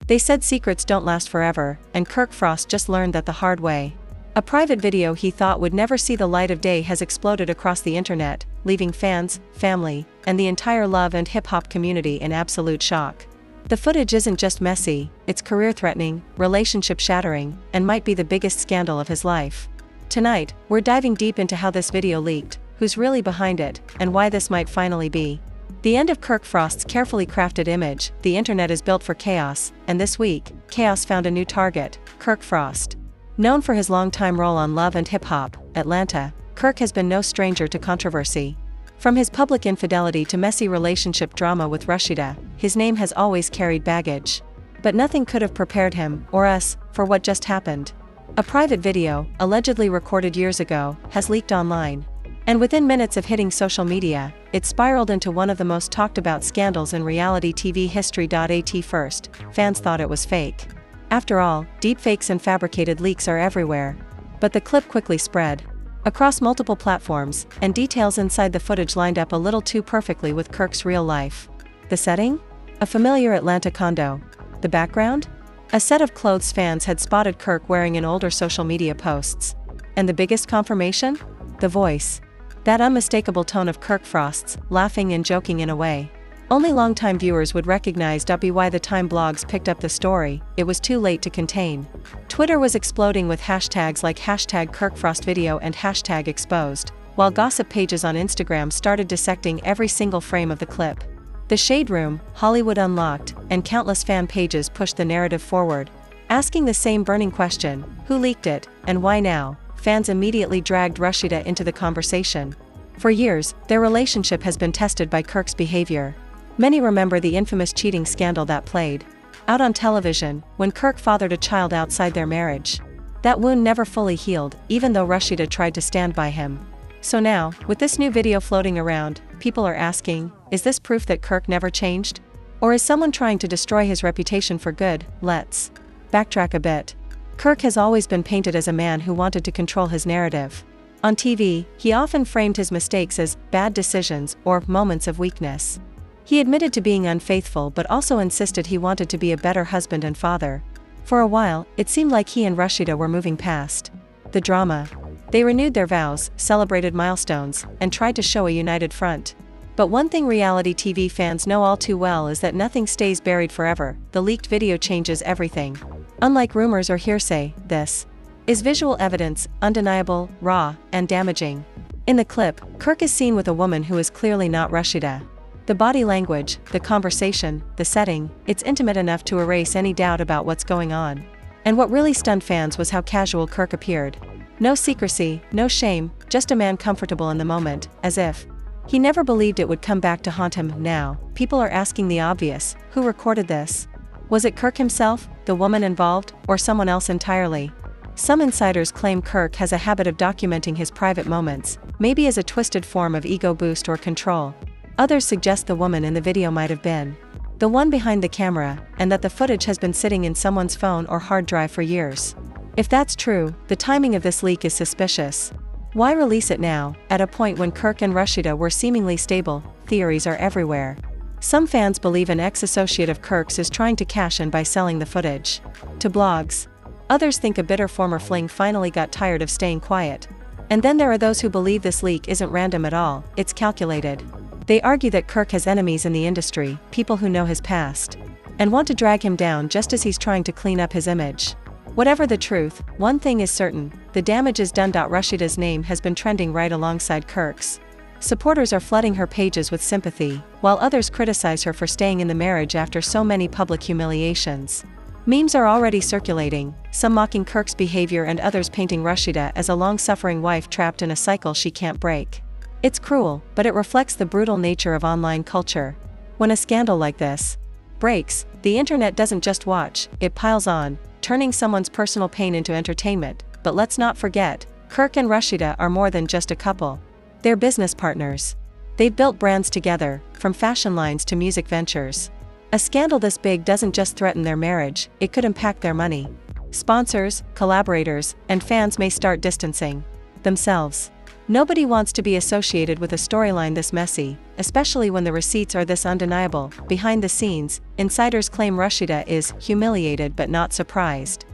They said secrets don't last forever, and Kirk Frost just learned that the hard way. A private video he thought would never see the light of day has exploded across the internet, leaving fans, family, and the entire love and hip-hop community in absolute shock. The footage isn't just messy, it's career-threatening, relationship-shattering, and might be the biggest scandal of his life. Tonight, we're diving deep into how this video leaked, who's really behind it, and why this might finally be the end of Kirk Frost's carefully crafted image. The internet is built for chaos, and this week, chaos found a new target: Kirk Frost. Known for his longtime role on Love and Hip Hop, Atlanta, Kirk has been no stranger to controversy. From his public infidelity to messy relationship drama with Rasheeda, his name has always carried baggage. But nothing could have prepared him, or us, for what just happened. A private video, allegedly recorded years ago, has leaked online. And within minutes of hitting social media, it spiraled into one of the most talked about scandals in reality TV history. At first, fans thought it was fake. After all, deepfakes and fabricated leaks are everywhere. But the clip quickly spread across multiple platforms, and details inside the footage lined up a little too perfectly with Kirk's real life. The setting? A familiar Atlanta condo. The background? A set of clothes fans had spotted Kirk wearing in older social media posts. And the biggest confirmation? The voice. That unmistakable tone of Kirk Frost's, laughing and joking in a way only longtime viewers would recognize. By the time blogs picked up the story, it was too late to contain. Twitter was exploding with hashtags like #KirkFrostVideo and #exposed, while gossip pages on Instagram started dissecting every single frame of the clip. The Shade Room, Hollywood Unlocked, and countless fan pages pushed the narrative forward, asking the same burning question: who leaked it, and why now? Fans immediately dragged Rasheeda into the conversation. For years, their relationship has been tested by Kirk's behavior. Many remember the infamous cheating scandal that played out on television when Kirk fathered a child outside their marriage. That wound never fully healed, even though Rasheeda tried to stand by him. So now, with this new video floating around, people are asking, is this proof that Kirk never changed? Or is someone trying to destroy his reputation for good? Let's backtrack a bit. Kirk has always been painted as a man who wanted to control his narrative. On TV, he often framed his mistakes as bad decisions or moments of weakness. He admitted to being unfaithful but also insisted he wanted to be a better husband and father. For a while, it seemed like he and Rasheeda were moving past the drama. They renewed their vows, celebrated milestones, and tried to show a united front. But one thing reality TV fans know all too well is that nothing stays buried forever. The leaked video changes everything. Unlike rumors or hearsay, this is visual evidence, undeniable, raw, and damaging. In the clip, Kirk is seen with a woman who is clearly not Rasheeda. The body language, the conversation, the setting, it's intimate enough to erase any doubt about what's going on. And what really stunned fans was how casual Kirk appeared. No secrecy, no shame, just a man comfortable in the moment, as if he never believed it would come back to haunt him. Now, people are asking the obvious: who recorded this? Was it Kirk himself, the woman involved, or someone else entirely? Some insiders claim Kirk has a habit of documenting his private moments, maybe as a twisted form of ego boost or control. Others suggest the woman in the video might have been the one behind the camera, and that the footage has been sitting in someone's phone or hard drive for years. If that's true, the timing of this leak is suspicious. Why release it now, at a point when Kirk and Rasheeda were seemingly stable? Theories are everywhere. Some fans believe an ex-associate of Kirk's is trying to cash in by selling the footage to blogs. Others think a bitter former fling finally got tired of staying quiet. And then there are those who believe this leak isn't random at all, it's calculated. They argue that Kirk has enemies in the industry, people who know his past, and want to drag him down just as he's trying to clean up his image. Whatever the truth, one thing is certain: the damage is done. Rasheeda's name has been trending right alongside Kirk's. Supporters are flooding her pages with sympathy, while others criticize her for staying in the marriage after so many public humiliations. Memes are already circulating, some mocking Kirk's behavior and others painting Rasheeda as a long-suffering wife trapped in a cycle she can't break. It's cruel, but it reflects the brutal nature of online culture. When a scandal like this breaks, the internet doesn't just watch, it piles on, turning someone's personal pain into entertainment. But let's not forget, Kirk and Rasheeda are more than just a couple. They're business partners. They've built brands together, from fashion lines to music ventures. A scandal this big doesn't just threaten their marriage, it could impact their money. Sponsors, collaborators, and fans may start distancing themselves. Nobody wants to be associated with a storyline this messy, especially when the receipts are this undeniable. Behind the scenes, insiders claim Rasheeda is humiliated but not surprised.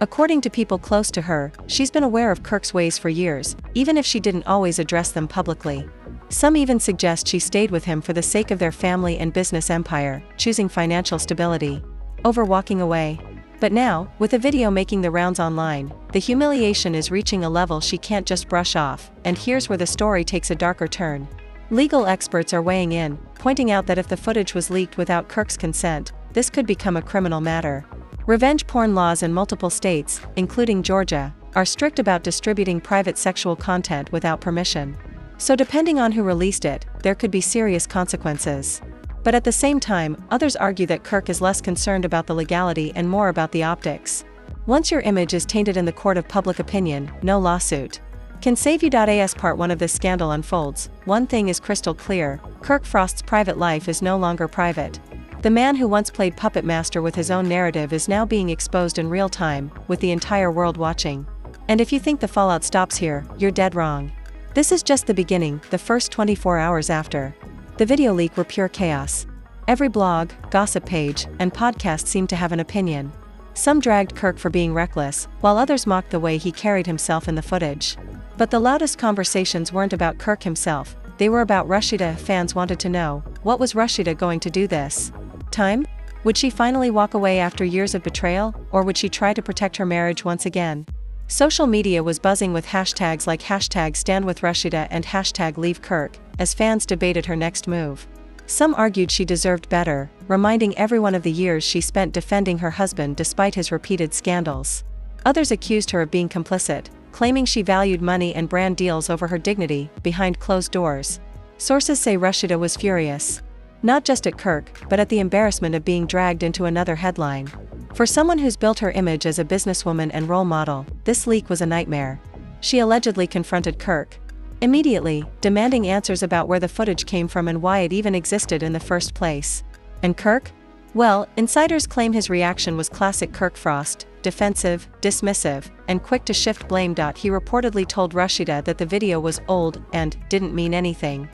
According to people close to her, she's been aware of Kirk's ways for years, even if she didn't always address them publicly. Some even suggest she stayed with him for the sake of their family and business empire, choosing financial stability over walking away. But now, with a video making the rounds online, the humiliation is reaching a level she can't just brush off, and here's where the story takes a darker turn. Legal experts are weighing in, pointing out that if the footage was leaked without Kirk's consent, this could become a criminal matter. Revenge porn laws in multiple states, including Georgia, are strict about distributing private sexual content without permission. So depending on who released it, there could be serious consequences. But at the same time, others argue that Kirk is less concerned about the legality and more about the optics. Once your image is tainted in the court of public opinion, no lawsuit can save you. As part one of this scandal unfolds, one thing is crystal clear: Kirk Frost's private life is no longer private. The man who once played puppet master with his own narrative is now being exposed in real time, with the entire world watching. And if you think the fallout stops here, you're dead wrong. This is just the beginning. The first 24 hours after the video leak were pure chaos. Every blog, gossip page, and podcast seemed to have an opinion. Some dragged Kirk for being reckless, while others mocked the way he carried himself in the footage. But the loudest conversations weren't about Kirk himself, they were about Rasheeda. Fans wanted to know, what was Rasheeda going to do this time? Would she finally walk away after years of betrayal, or would she try to protect her marriage once again? Social media was buzzing with hashtags like #StandWithRasheeda and #LeaveKirk, as fans debated her next move. Some argued she deserved better, reminding everyone of the years she spent defending her husband despite his repeated scandals. Others accused her of being complicit, claiming she valued money and brand deals over her dignity behind closed doors. Sources say Rasheeda was furious, not just at Kirk, but at the embarrassment of being dragged into another headline. For someone who's built her image as a businesswoman and role model, this leak was a nightmare. She allegedly confronted Kirk immediately, demanding answers about where the footage came from and why it even existed in the first place. And Kirk? Well, insiders claim his reaction was classic Kirk Frost: defensive, dismissive, and quick to shift blame. He reportedly told Rasheeda that the video was old and didn't mean anything.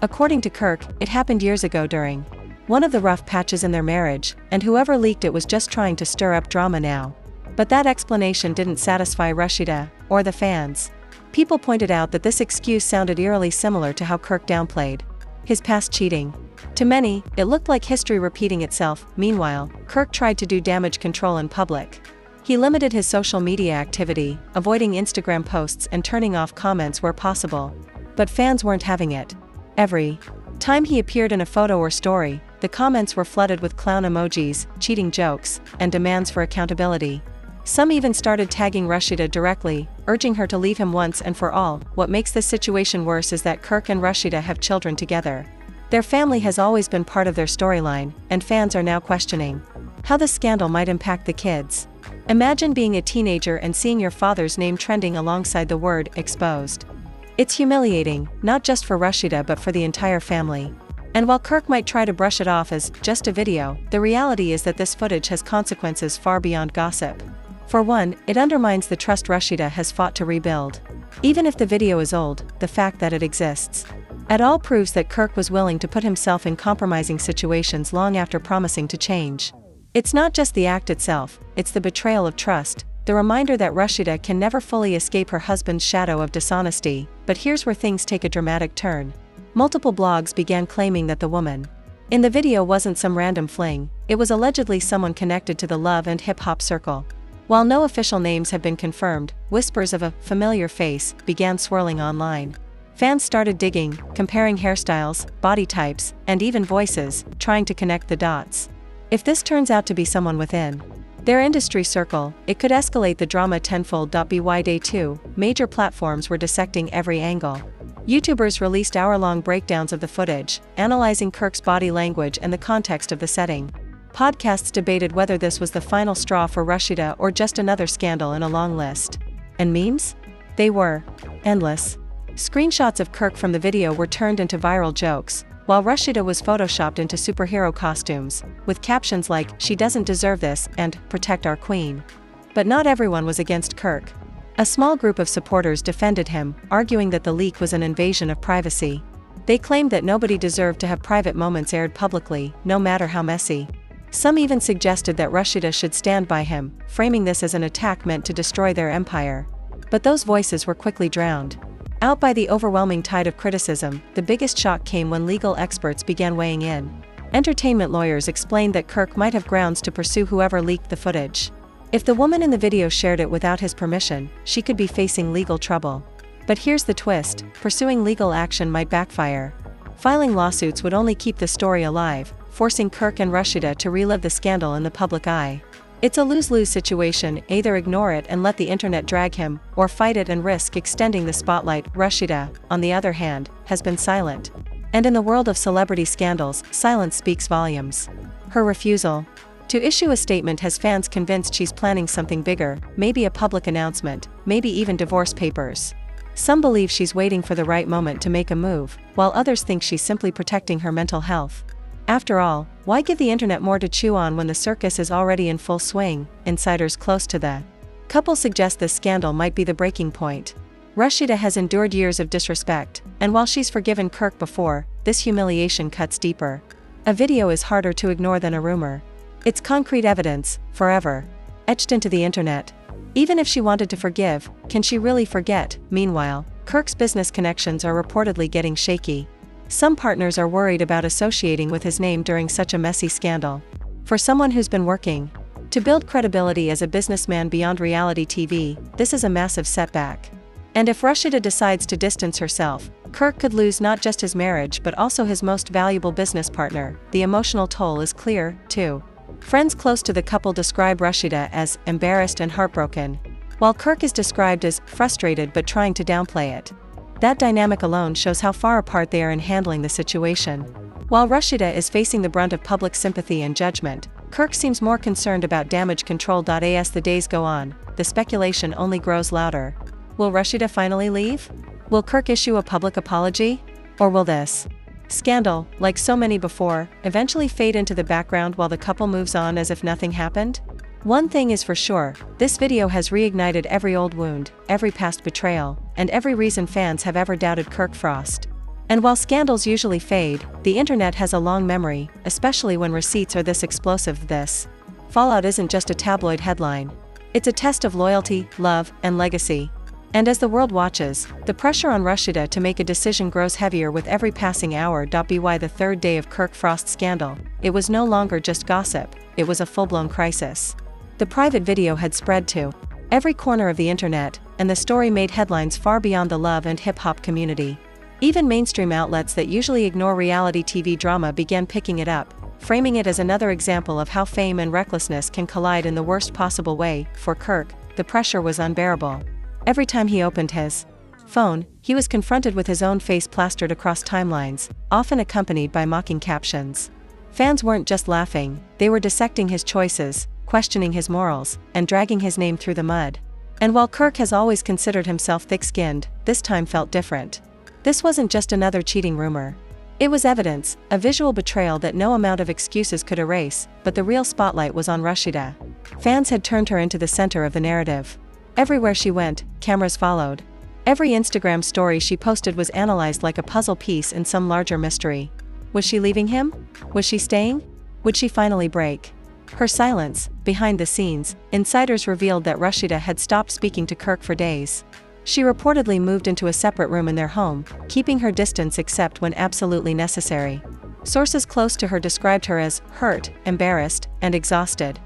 According to Kirk, it happened years ago during one of the rough patches in their marriage, and whoever leaked it was just trying to stir up drama now. But that explanation didn't satisfy Rasheeda or the fans. People pointed out that this excuse sounded eerily similar to how Kirk downplayed his past cheating. To many, it looked like history repeating itself. Meanwhile, Kirk tried to do damage control in public. He limited his social media activity, avoiding Instagram posts and turning off comments where possible. But fans weren't having it. Every time he appeared in a photo or story, the comments were flooded with clown emojis, cheating jokes, and demands for accountability. Some even started tagging Rasheeda directly, urging her to leave him once and for all. What makes this situation worse is that Kirk and Rasheeda have children together. Their family has always been part of their storyline, and fans are now questioning how the scandal might impact the kids. Imagine being a teenager and seeing your father's name trending alongside the word exposed. It's humiliating, not just for Rasheeda but for the entire family. And while Kirk might try to brush it off as just a video, the reality is that this footage has consequences far beyond gossip. For one, it undermines the trust Rasheeda has fought to rebuild. Even if the video is old, the fact that it exists at all proves that Kirk was willing to put himself in compromising situations long after promising to change. It's not just the act itself, it's the betrayal of trust, the reminder that Rasheeda can never fully escape her husband's shadow of dishonesty. But here's where things take a dramatic turn. Multiple blogs began claiming that the woman in the video wasn't some random fling, it was allegedly someone connected to the love and hip-hop circle. While no official names have been confirmed, whispers of a familiar face began swirling online. Fans started digging, comparing hairstyles, body types, and even voices, trying to connect the dots. If this turns out to be someone within their industry circle, it could escalate the drama tenfold. By day 2, major platforms were dissecting every angle. YouTubers released hour-long breakdowns of the footage, analyzing Kirk's body language and the context of the setting. Podcasts debated whether this was the final straw for Rasheeda or just another scandal in a long list. And memes? They were endless. Screenshots of Kirk from the video were turned into viral jokes, while Rasheeda was photoshopped into superhero costumes, with captions like "She doesn't deserve this" and "Protect our queen." But not everyone was against Kirk. A small group of supporters defended him, arguing that the leak was an invasion of privacy. They claimed that nobody deserved to have private moments aired publicly, no matter how messy. Some even suggested that Rasheeda should stand by him, framing this as an attack meant to destroy their empire. But those voices were quickly drowned out by the overwhelming tide of criticism. The biggest shock came when legal experts began weighing in. Entertainment lawyers explained that Kirk might have grounds to pursue whoever leaked the footage. If the woman in the video shared it without his permission, she could be facing legal trouble. But here's the twist: pursuing legal action might backfire. Filing lawsuits would only keep the story alive, forcing Kirk and Rasheeda to relive the scandal in the public eye. It's a lose-lose situation: either ignore it and let the internet drag him, or fight it and risk extending the spotlight. Rasheeda, on the other hand, has been silent. And in the world of celebrity scandals, silence speaks volumes. Her refusal to issue a statement has fans convinced she's planning something bigger, maybe a public announcement, maybe even divorce papers. Some believe she's waiting for the right moment to make a move, while others think she's simply protecting her mental health. After all, why give the internet more to chew on when the circus is already in full swing? Insiders close to the couple suggest this scandal might be the breaking point. Rasheeda has endured years of disrespect, and while she's forgiven Kirk before, this humiliation cuts deeper. A video is harder to ignore than a rumor. It's concrete evidence, forever etched into the internet. Even if she wanted to forgive, can she really forget? Meanwhile, Kirk's business connections are reportedly getting shaky. Some partners are worried about associating with his name during such a messy scandal. For someone who's been working to build credibility as a businessman beyond reality TV, this is a massive setback. And if Rasheeda decides to distance herself, Kirk could lose not just his marriage but also his most valuable business partner. The emotional toll is clear, too. Friends close to the couple describe Rasheeda as embarrassed and heartbroken, while Kirk is described as frustrated but trying to downplay it. That dynamic alone shows how far apart they are in handling the situation. While Rasheeda is facing the brunt of public sympathy and judgment, Kirk seems more concerned about damage control. As the days go on, the speculation only grows louder. Will Rasheeda finally leave? Will Kirk issue a public apology? Or will this scandal, like so many before, eventually fade into the background while the couple moves on as if nothing happened? One thing is for sure: this video has reignited every old wound, every past betrayal, and every reason fans have ever doubted Kirk Frost. And while scandals usually fade, the internet has a long memory, especially when receipts are this explosive. This fallout isn't just a tabloid headline. It's a test of loyalty, love, and legacy. And as the world watches, the pressure on Rasheeda to make a decision grows heavier with every passing hour. By the third day of Kirk Frost's scandal, it was no longer just gossip, it was a full-blown crisis. The private video had spread to every corner of the internet, and the story made headlines far beyond the love and hip-hop community. Even mainstream outlets that usually ignore reality TV drama began picking it up, framing it as another example of how fame and recklessness can collide in the worst possible way. For Kirk, the pressure was unbearable. Every time he opened his phone, he was confronted with his own face plastered across timelines, often accompanied by mocking captions. Fans weren't just laughing, they were dissecting his choices, questioning his morals, and dragging his name through the mud. And while Kirk has always considered himself thick-skinned, this time felt different. This wasn't just another cheating rumor. It was evidence, a visual betrayal that no amount of excuses could erase, but the real spotlight was on Rasheeda. Fans had turned her into the center of the narrative. Everywhere she went, cameras followed. Every Instagram story she posted was analyzed like a puzzle piece in some larger mystery. Was she leaving him? Was she staying? Would she finally break? Her silence. Behind the scenes, insiders revealed that Rasheeda had stopped speaking to Kirk for days. She reportedly moved into a separate room in their home, keeping her distance except when absolutely necessary. Sources close to her described her as hurt, embarrassed, and exhausted.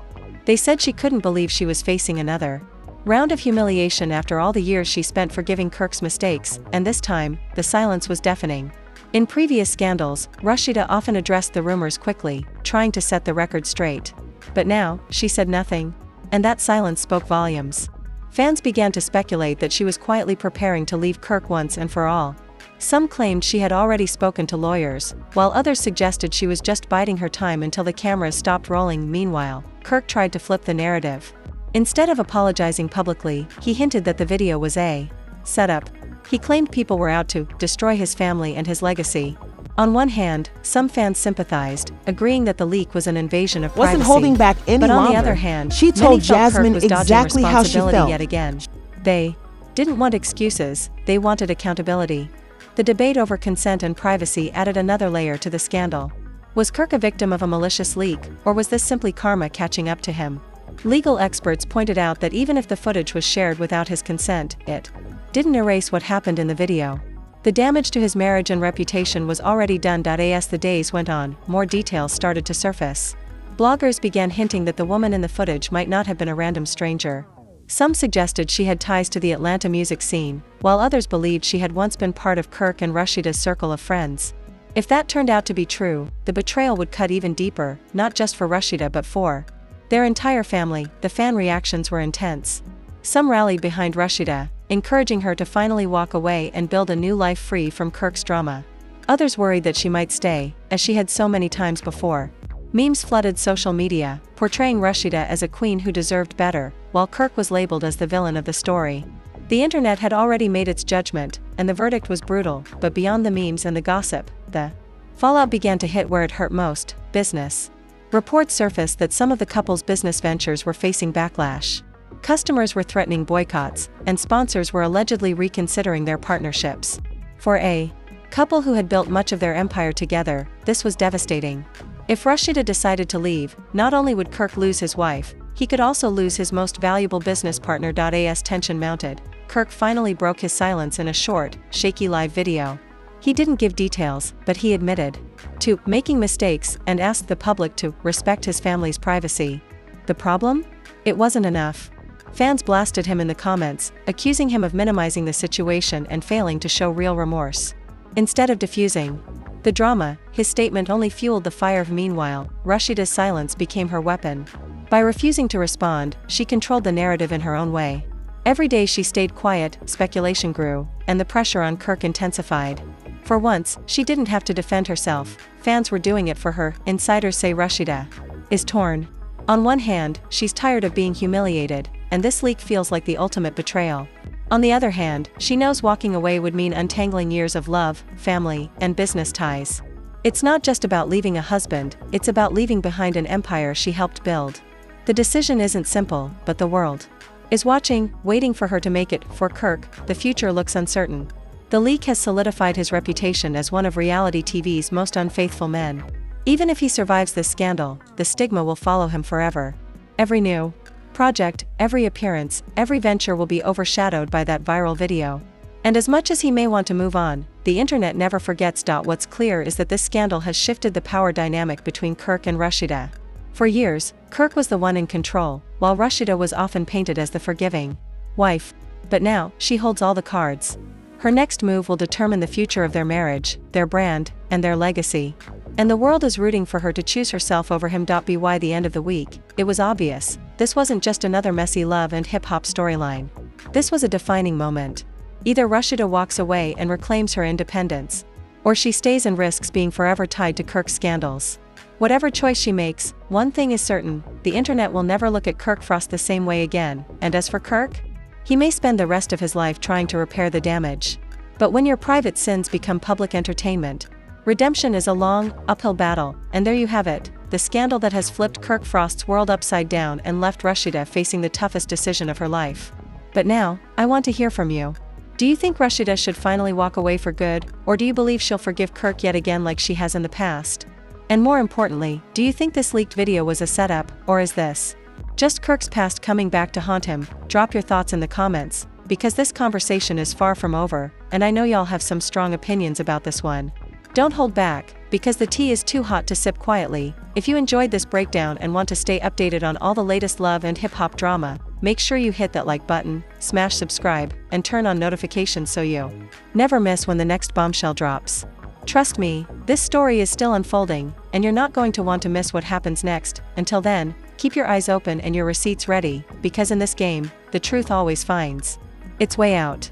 They said she couldn't believe she was facing another round of humiliation after all the years she spent forgiving Kirk's mistakes, and this time, the silence was deafening. In previous scandals, Rasheeda often addressed the rumors quickly, trying to set the record straight. But now, she said nothing. And that silence spoke volumes. Fans began to speculate that she was quietly preparing to leave Kirk once and for all. Some claimed she had already spoken to lawyers, while others suggested she was just biding her time until the cameras stopped rolling. Meanwhile, Kirk tried to flip the narrative. Instead of apologizing publicly, he hinted that the video was a setup. He claimed people were out to destroy his family and his legacy. On one hand, some fans sympathized, agreeing that the leak was an invasion of privacy. Wasn't holding back any but on longer. the other hand, She told many felt Jasmine Kirk was dodging exactly how she responsibility felt. yet again. They didn't want excuses, they wanted accountability. The debate over consent and privacy added another layer to the scandal. Was Kirk a victim of a malicious leak, or was this simply karma catching up to him? Legal experts pointed out that even if the footage was shared without his consent, it didn't erase what happened in the video. The damage to his marriage and reputation was already done. As the days went on, more details started to surface. Bloggers began hinting that the woman in the footage might not have been a random stranger. Some suggested she had ties to the Atlanta music scene, while others believed she had once been part of Kirk and Rasheeda's circle of friends. If that turned out to be true, the betrayal would cut even deeper, not just for Rasheeda but for their entire family. The fan reactions were intense. Some rallied behind Rasheeda, encouraging her to finally walk away and build a new life free from Kirk's drama. Others worried that she might stay, as she had so many times before. Memes flooded social media, portraying Rasheeda as a queen who deserved better, while Kirk was labeled as the villain of the story. The internet had already made its judgment, and the verdict was brutal, but beyond the memes and the gossip, the fallout began to hit where it hurt most: business. Reports surfaced that some of the couple's business ventures were facing backlash. Customers were threatening boycotts, and sponsors were allegedly reconsidering their partnerships. For a couple who had built much of their empire together, this was devastating. If Rasheeda decided to leave, not only would Kirk lose his wife, he could also lose his most valuable business partner. As tension mounted, Kirk finally broke his silence in a short, shaky live video. He didn't give details, but he admitted to making mistakes and asked the public to respect his family's privacy. The problem? It wasn't enough. Fans blasted him in the comments, accusing him of minimizing the situation and failing to show real remorse. Instead of diffusing the drama, his statement only fueled the fire. Meanwhile, Rasheeda's silence became her weapon. By refusing to respond, she controlled the narrative in her own way. Every day she stayed quiet, speculation grew, and the pressure on Kirk intensified. For once, she didn't have to defend herself, fans were doing it for her. Insiders say Rasheeda is torn. On one hand, she's tired of being humiliated, and this leak feels like the ultimate betrayal. On the other hand, she knows walking away would mean untangling years of love, family, and business ties. It's not just about leaving a husband, it's about leaving behind an empire she helped build. The decision isn't simple, but the world is watching, waiting for her to make it. For Kirk, the future looks uncertain. The leak has solidified his reputation as one of reality TV's most unfaithful men. Even if he survives this scandal, the stigma will follow him forever. Every new project, every appearance, every venture will be overshadowed by that viral video. And as much as he may want to move on, the internet never forgets. What's clear is that this scandal has shifted the power dynamic between Kirk and Rasheeda. For years, Kirk was the one in control, while Rasheeda was often painted as the forgiving wife. But now, she holds all the cards. Her next move will determine the future of their marriage, their brand, and their legacy. And the world is rooting for her to choose herself over him. By the end of the week, it was obvious, this wasn't just another messy love and hip-hop storyline. This was a defining moment. Either Rasheeda walks away and reclaims her independence, or she stays and risks being forever tied to Kirk's scandals. Whatever choice she makes, one thing is certain, the internet will never look at Kirk Frost the same way again. And as for Kirk, he may spend the rest of his life trying to repair the damage. But when your private sins become public entertainment, redemption is a long, uphill battle. And there you have it, the scandal that has flipped Kirk Frost's world upside down and left Rasheeda facing the toughest decision of her life. But now, I want to hear from you. Do you think Rasheeda should finally walk away for good, or do you believe she'll forgive Kirk yet again like she has in the past? And more importantly, do you think this leaked video was a setup, or is this just Kirk's past coming back to haunt him? Drop your thoughts in the comments, because this conversation is far from over, and I know y'all have some strong opinions about this one. Don't hold back, because the tea is too hot to sip quietly. If you enjoyed this breakdown and want to stay updated on all the latest love and hip-hop drama, make sure you hit that like button, smash subscribe, and turn on notifications so you never miss when the next bombshell drops. Trust me, this story is still unfolding, and you're not going to want to miss what happens next. Until then, keep your eyes open and your receipts ready, because in this game, the truth always finds its way out.